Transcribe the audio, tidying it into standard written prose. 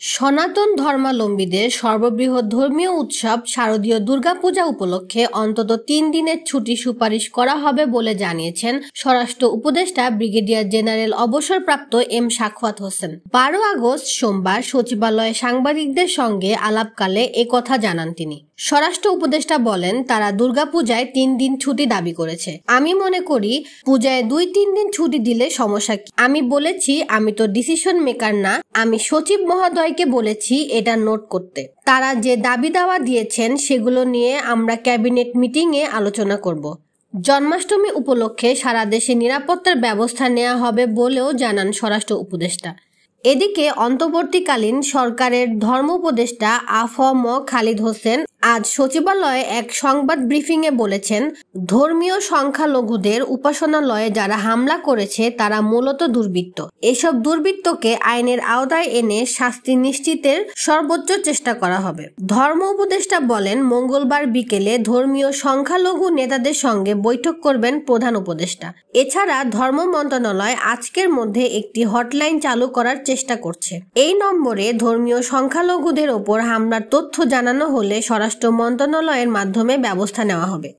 সনাতন ধর্মাবলম্বীদের সর্ববৃহৎ ধর্মীয় উৎসব শারদীয় দুর্গাপূজা উপলক্ষে অন্তত ৩ দিনের ছুটি সুপারিশ করা হবে বলে জানিয়েছেন স্বরাষ্ট্র উপদেষ্টা ব্রিগেডিয়ার জেনারেল অবসরপ্রাপ্ত এম সাখাওয়াত হোসেন। ১২ আগস্ট সোমবার সচিবালয়ে সাংবাদিকদের সঙ্গে আলাপকালে একথা জানান তিনি। স্বরাষ্ট্র উপদেষ্টা বলেন, তারা দুর্গাপূজায় ৩ দিন ছুটি দাবি করেছে। আমি মনে করি পূজায় ২-৩ দিন ছুটি দিলে সমস্যা কি? আমি বলেছি, আমি তো ডিসিশন মেকার না, আমি সচিব মহোদয়কে বলেছি এটা নোট করতে। তারা যে দাবি দাওয়া দিয়েছেন সেগুলো নিয়ে আমরা ক্যাবিনেট মিটিংয়ে আলোচনা করব। জন্মাষ্টমী উপলক্ষে সারা দেশে নিরাপত্তার ব্যবস্থা নেওয়া হবে বলেও জানান স্বরাষ্ট্র উপদেষ্টা। এদিকে অন্তর্বর্তীকালীন সরকারের ধর্ম উপদেষ্টা আ.ফ.ম. খালিদ হোসেন আজ সচিবালয়ে এক সংবাদ ব্রিফিংয়ে বলেছেন, ধর্মীয় সংখ্যালঘুদের উপাসনালয়ে যারা হামলা করেছে তারা মূলত দুর্বৃত্ত। এসব দুর্বৃত্তকে আইনের আওতায় এনে শাস্তি নিশ্চিতের সর্বোচ্চ চেষ্টা করা হবে। ধর্ম উপদেষ্টা বলেন, মঙ্গলবার বিকেলে ধর্মীয় সংখ্যালঘু নেতাদের সঙ্গে বৈঠক করবেন প্রধান উপদেষ্টা। এছাড়া ধর্ম মন্ত্রণালয় আজকের মধ্যে একটি হটলাইন চালু করার চেষ্টা করছে। এই নম্বরে ধর্মীয় সংখ্যালঘুদের ওপর হামলার তথ্য জানানো হলে স্বরাষ্ট্র মন্ত্রণালয়ের মাধ্যমে ব্যবস্থা নেওয়া হবে।